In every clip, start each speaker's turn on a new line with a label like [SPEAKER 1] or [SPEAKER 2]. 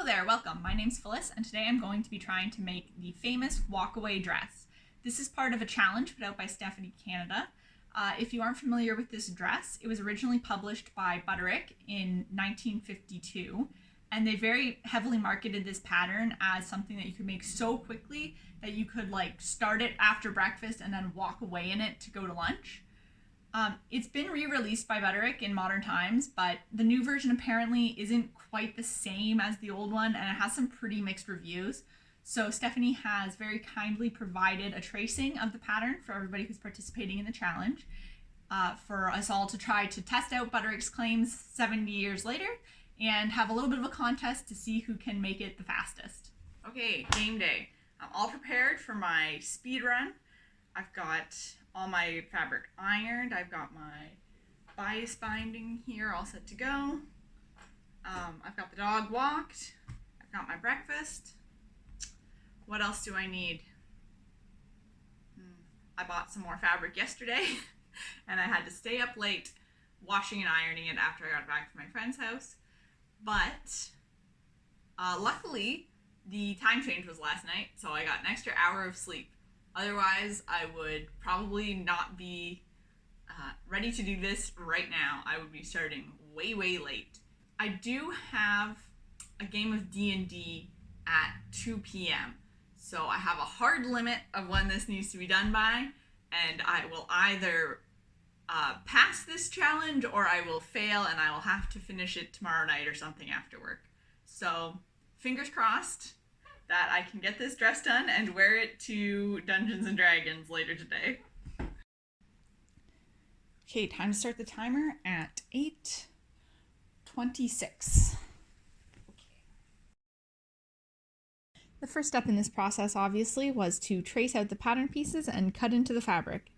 [SPEAKER 1] there, welcome. My name's Phyllis, and today I'm going to be trying to make the famous Walkaway dress. This is part of a challenge put out by Stede, Canada. If you aren't familiar with this dress, it was originally published by Bonnet in 1952, and they very heavily marketed this pattern as something that you could make so quickly that you could start it after breakfast and then walk away in it to go to lunch. It's been re-released by Bonnet in modern times, but the new version apparently isn't quite the same as the old one, and it has some pretty mixed reviews. So Stephanie has very kindly provided a tracing of the pattern for everybody who's participating in the challenge, for us all to try to test out Bonnet's claims 70 years later and have a little bit of a contest to see who can make it the fastest. Okay, game day. I'm all prepared for my speed run. I've got all my fabric ironed. I've got my bias binding here all set to go. I've got the dog walked. I've got my breakfast. What else do I need? I bought some more fabric yesterday and I had to stay up late washing and ironing it after I got back from my friend's house. But luckily the time change was last night, so I got an extra hour of sleep. Otherwise, I would probably not be ready to do this right now. I would be starting way, way late. I do have a game of D&D at 2 p.m. So I have a hard limit of when this needs to be done by, and I will either pass this challenge or I will fail and I will have to finish it tomorrow night or something after work. So fingers crossed that I can get this dress done and wear it to Dungeons and Dragons later today. Okay, time to start the timer at 8:26. The first step in this process, obviously, was to trace out the pattern pieces and cut into the fabric.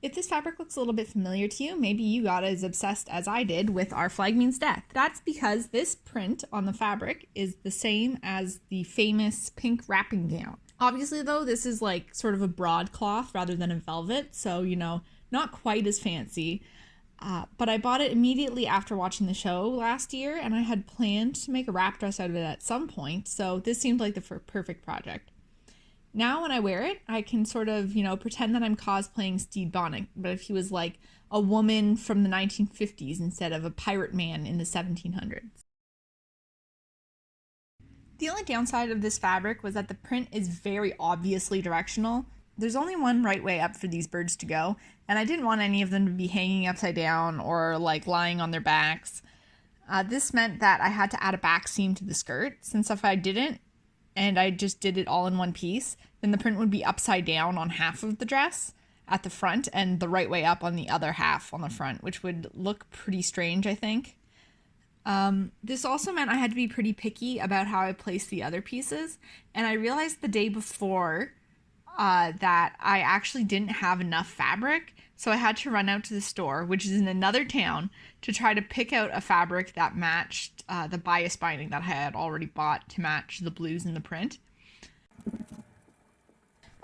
[SPEAKER 1] If this fabric looks a little bit familiar to you, maybe you got as obsessed as I did with Our Flag Means Death. That's because this print on the fabric is the same as the famous pink wrapping gown. Obviously, though, this is sort of a broadcloth rather than a velvet, so, not quite as fancy. But I bought it immediately after watching the show last year, and I had planned to make a wrap dress out of it at some point, so this seemed like the perfect project. Now when I wear it, I can sort of, pretend that I'm cosplaying Stede Bonnet, but if he was a woman from the 1950s instead of a pirate man in the 1700s. The only downside of this fabric was that the print is very obviously directional. There's only one right way up for these birds to go, and I didn't want any of them to be hanging upside down or lying on their backs. This meant that I had to add a back seam to the skirt, since if I didn't, and I just did it all in one piece, then the print would be upside down on half of the dress at the front and the right way up on the other half on the front, which would look pretty strange, I think. This also meant I had to be pretty picky about how I placed the other pieces, and I realized the day before that I actually didn't have enough fabric, so I had to run out to the store, which is in another town, to try to pick out a fabric that matched the bias binding that I had already bought to match the blues in the print.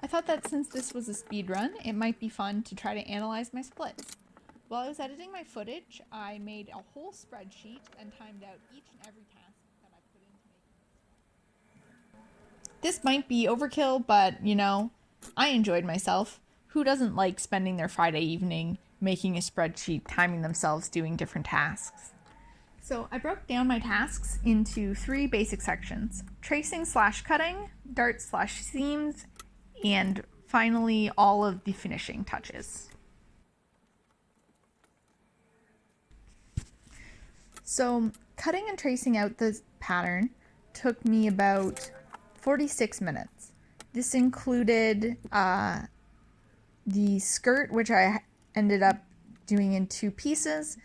[SPEAKER 1] I thought that since this was a speed run, it might be fun to try to analyze my splits. While I was editing my footage, I made a whole spreadsheet and timed out each and every task that I put into making this. This might be overkill, but, I enjoyed myself. Who doesn't like spending their Friday evening making a spreadsheet, timing themselves, doing different tasks? So I broke down my tasks into 3 basic sections: tracing/cutting, darts/seams, and finally all of the finishing touches. So cutting and tracing out the pattern took me about 46 minutes. This included the skirt, which I ended up doing in 2 pieces,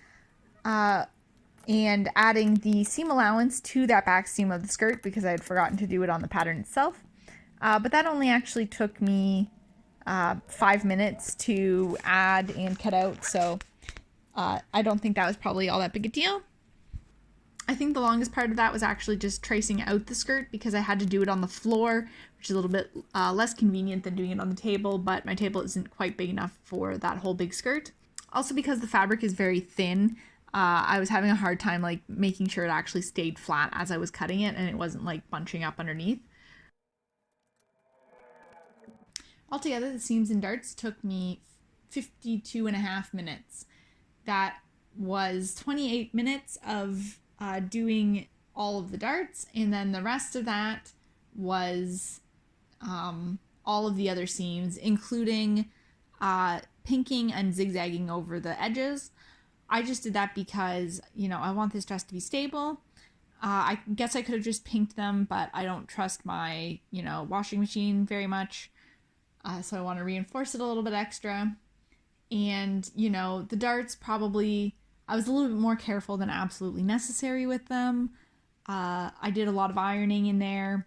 [SPEAKER 1] and adding the seam allowance to that back seam of the skirt because I had forgotten to do it on the pattern itself. But that only actually took me 5 minutes to add and cut out, so I don't think that was probably all that big a deal. I think the longest part of that was actually just tracing out the skirt because I had to do it on the floor, which is a little bit less convenient than doing it on the table, but my table isn't quite big enough for that whole big skirt. Also because the fabric is very thin, I was having a hard time like making sure it actually stayed flat as I was cutting it and it wasn't like bunching up underneath. Altogether, the seams and darts took me 52.5 minutes. That was 28 minutes of doing all of the darts, and then the rest of that was all of the other seams, including pinking and zigzagging over the edges. I just did that because, I want this dress to be stable. I guess I could have just pinked them, but I don't trust my, washing machine very much. So I want to reinforce it a little bit extra. And, the darts probably, I was a little bit more careful than absolutely necessary with them. I did a lot of ironing in there,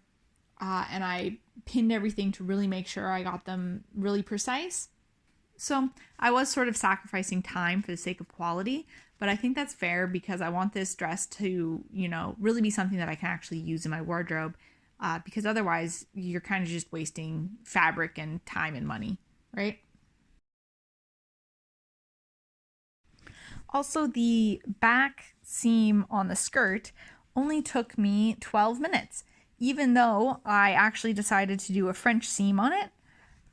[SPEAKER 1] and I pinned everything to really make sure I got them really precise. So I was sort of sacrificing time for the sake of quality, but I think that's fair because I want this dress to, really be something that I can actually use in my wardrobe, because otherwise you're kind of just wasting fabric and time and money, right? Also, the back seam on the skirt only took me 12 minutes, even though I actually decided to do a French seam on it.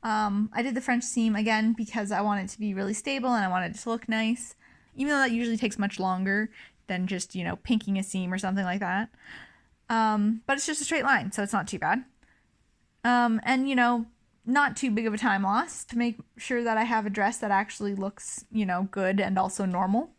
[SPEAKER 1] I did the French seam again because I want it to be really stable and I want it to look nice, even though that usually takes much longer than just, pinking a seam or something like that. But it's just a straight line, so it's not too bad. And, not too big of a time loss to make sure that I have a dress that actually looks, good and also normal.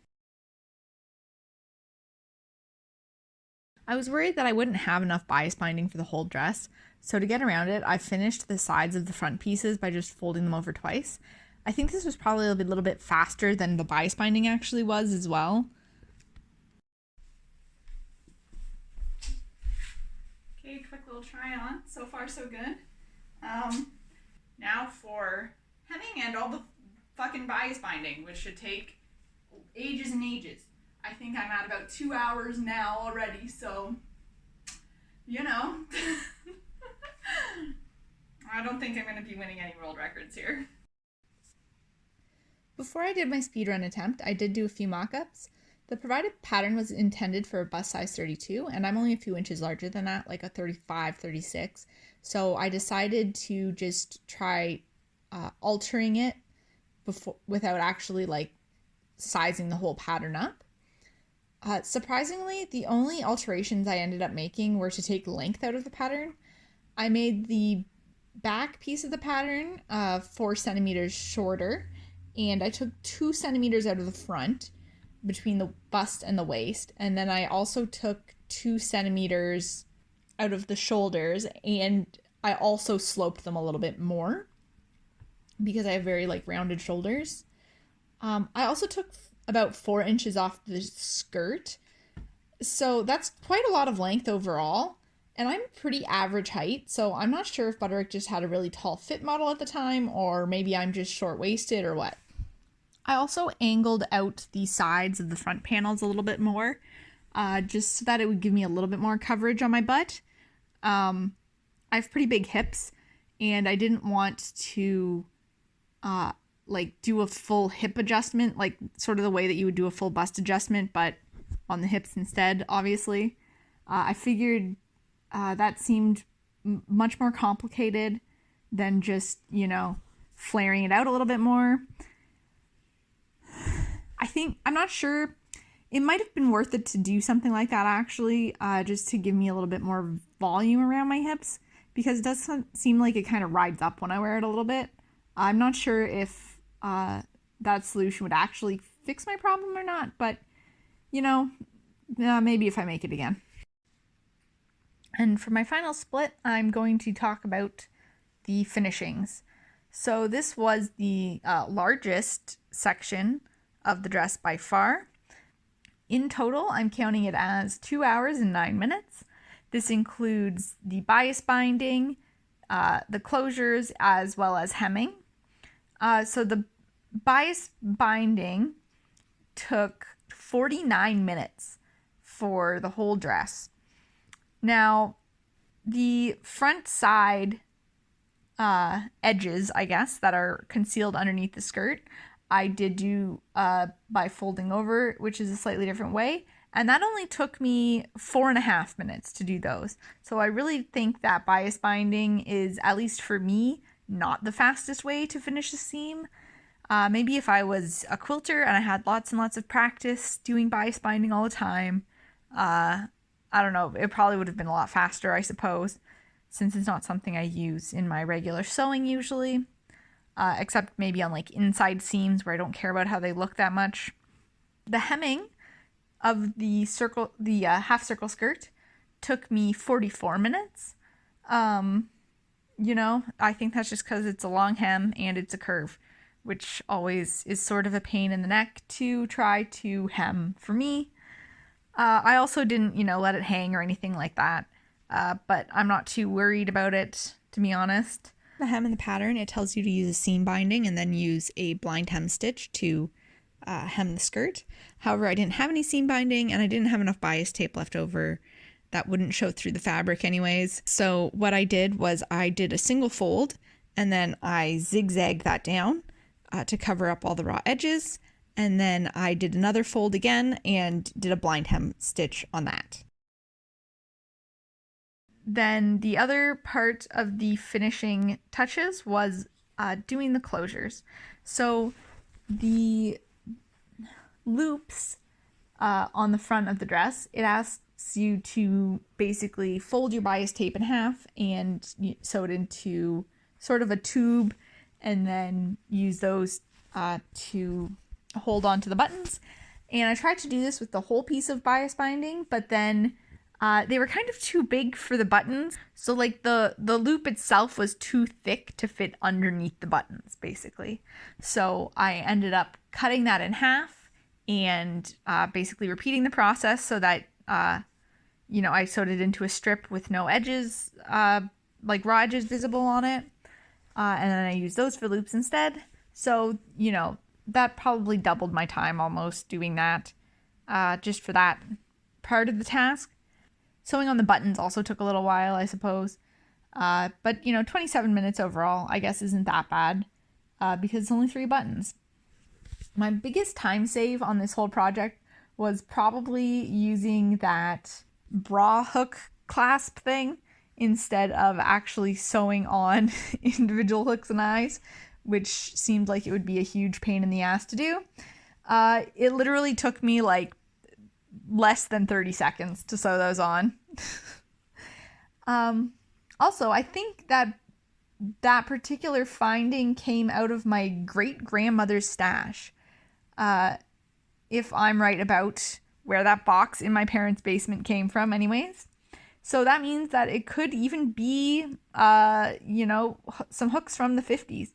[SPEAKER 1] I was worried that I wouldn't have enough bias binding for the whole dress, so to get around it, I finished the sides of the front pieces by just folding them over twice. I think this was probably a little bit faster than the bias binding actually was as well. Okay, quick little try on. So far, so good. Now for hemming and all the fucking bias binding, which should take ages and ages. I think I'm at about 2 hours now already, so, I don't think I'm going to be winning any world records here. Before I did my speedrun attempt, I did do a few mock-ups. The provided pattern was intended for a bust size 32, and I'm only a few inches larger than that, like a 35, 36. So I decided to just try altering it without actually like sizing the whole pattern up. Surprisingly, the only alterations I ended up making were to take length out of the pattern. I made the back piece of the pattern 4 centimeters shorter, and I took 2 centimeters out of the front between the bust and the waist, and then I also took 2 centimeters out of the shoulders, and I also sloped them a little bit more because I have very rounded shoulders. I also took about 4 inches off the skirt, so that's quite a lot of length overall, and I'm pretty average height, so I'm not sure if Butterick just had a really tall fit model at the time, or maybe I'm just short-waisted or what. I also angled out the sides of the front panels a little bit more, just so that it would give me a little bit more coverage on my butt. I have pretty big hips, and I didn't want to do a full hip adjustment, like sort of the way that you would do a full bust adjustment, but on the hips instead, obviously. I figured that seemed much more complicated than just, flaring it out a little bit more. I'm not sure, it might have been worth it to do something like that actually, just to give me a little bit more volume around my hips, because it does seem like it kind of rides up when I wear it a little bit. I'm not sure if that solution would actually fix my problem or not, but maybe if I make it again. And for my final split, I'm going to talk about the finishings. So this was the largest section of the dress by far. In total, I'm counting it as 2 hours and 9 minutes. This includes the bias binding, the closures, as well as hemming. So the bias binding took 49 minutes for the whole dress. Now, the front side edges, I guess, that are concealed underneath the skirt, I did do by folding over, which is a slightly different way. And that only took me 4.5 minutes to do those. So I really think that bias binding is, at least for me, not the fastest way to finish a seam. Maybe if I was a quilter and I had lots and lots of practice doing bias binding all the time, I don't know, it probably would have been a lot faster, I suppose, since it's not something I use in my regular sewing usually, except maybe on like inside seams where I don't care about how they look that much. The hemming of the half circle skirt took me 44 minutes. You know, I think that's just because it's a long hem and it's a curve, which always is sort of a pain in the neck to try to hem for me. I also didn't, you know, let it hang or anything like that, but I'm not too worried about it, to be honest. The hem in the pattern, it tells you to use a seam binding and then use a blind hem stitch to hem the skirt. However, I didn't have any seam binding and I didn't have enough bias tape left over that wouldn't show through the fabric anyways. So what I did was I did a single fold and then I zigzagged that down to cover up all the raw edges. And then I did another fold again and did a blind hem stitch on that. Then the other part of the finishing touches was doing the closures. So the loops on the front of the dress, it asks you to basically fold your bias tape in half and sew it into sort of a tube and then use those to hold on to the buttons. And I tried to do this with the whole piece of bias binding, but then they were kind of too big for the buttons. So like the loop itself was too thick to fit underneath the buttons, basically. So I ended up cutting that in half and basically repeating the process so that, you know, I sewed it into a strip with no edges, like raw edges visible on it. And then I used those for loops instead. So, you know, that probably doubled my time almost doing that, just for that part of the task. Sewing on the buttons also took a little while, I suppose. But, you know, 27 minutes overall, I guess, isn't that bad, because it's only 3 buttons. My biggest time save on this whole project was probably using that bra hook clasp thing instead of actually sewing on individual hooks and eyes, which seemed like it would be a huge pain in the ass to do. It literally took me like less than 30 seconds to sew those on. Also, I think that particular finding came out of my great-grandmother's stash. If I'm right about where that box in my parents' basement came from anyways. So that means that it could even be, you know, some hooks from the 50s.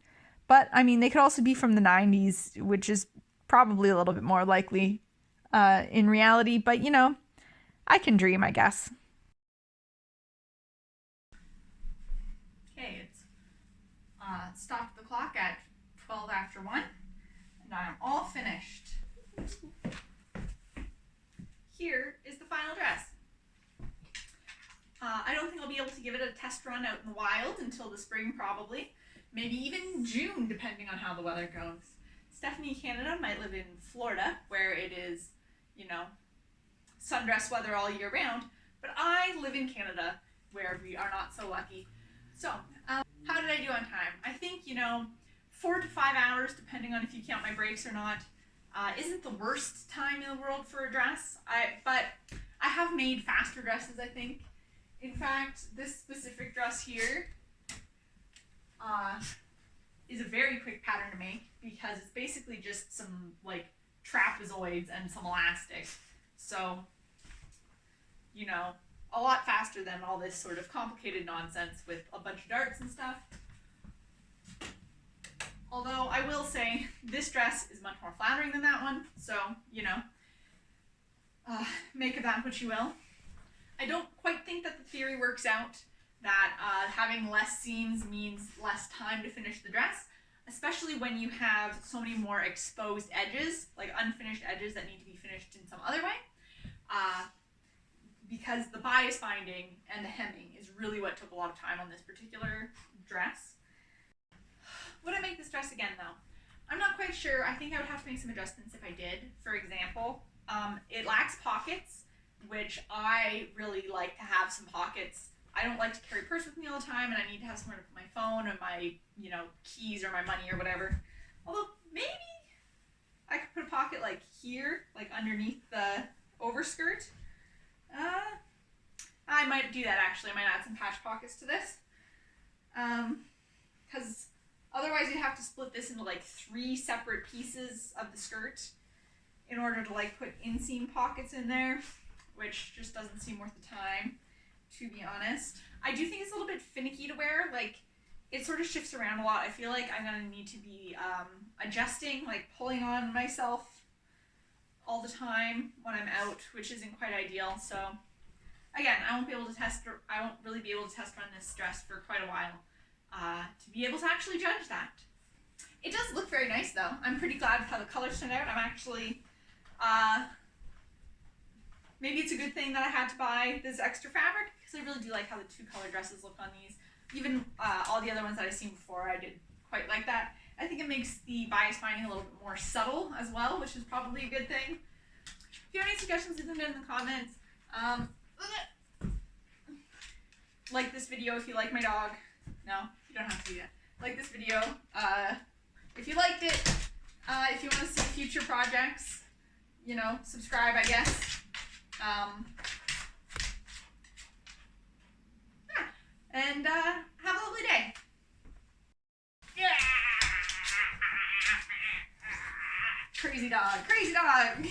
[SPEAKER 1] But, I mean, they could also be from the 90s, which is probably a little bit more likely in reality. But, you know, I can dream, I guess. Okay, it's stopped the clock at 12 after 1, and I'm all finished. Here is the final dress. I don't think I'll be able to give it a test run out in the wild until the spring probably. Maybe even June, depending on how the weather goes. Stephanie Canada might live in Florida, where it is, you know, sundress weather all year round. But I live in Canada, where we are not so lucky. So, how did I do on time? I think, you know, 4 to 5 hours, depending on if you count my breaks or not, isn't the worst time in the world for a dress. But I have made faster dresses, I think. In fact, this specific dress here is a very quick pattern to make because it's basically just some like trapezoids and some elastic. So, you know, a lot faster than all this sort of complicated nonsense with a bunch of darts and stuff. Although I will say this dress is much more flattering than that one, so, you know, make of that what you will. I don't quite think that the theory works out that having less seams means less time to finish the dress, especially when you have so many more exposed edges, like unfinished edges that need to be finished in some other way, because the bias binding and the hemming is really what took a lot of time on this particular dress. Would I make this dress again though? I'm not quite sure. I think I would have to make some adjustments if I did. For example, it lacks pockets, which I really like to have some pockets. I don't like to carry a purse with me all the time, and I need to have somewhere to put my phone and my, keys or my money or whatever. Although maybe I could put a pocket like here, like underneath the overskirt. I might do that actually. I might add some patch pockets to this. Because otherwise you'd have to split this into like 3 separate pieces of the skirt in order to like put inseam pockets in there, which just doesn't seem worth the time, to be honest. I do think it's a little bit finicky to wear. Like, it sort of shifts around a lot. I feel like I'm gonna need to be adjusting, like pulling on myself all the time when I'm out, which isn't quite ideal. So again, I won't really be able to test run this dress for quite a while to be able to actually judge that. It does look very nice though. I'm pretty glad with how the colors turned out. I'm actually, maybe it's a good thing that I had to buy this extra fabric, because I really do like how the 2 color dresses look on these. Even all the other ones that I've seen before, I did quite like that. I think it makes the bias binding a little bit more subtle as well, which is probably a good thing. If you have any suggestions, leave them down in the comments. Like this video if you like my dog. No, you don't have to do that. Like this video if you liked it. If you want to see future projects, subscribe, I guess. And have a lovely day. Yeah. Crazy dog. Crazy dog.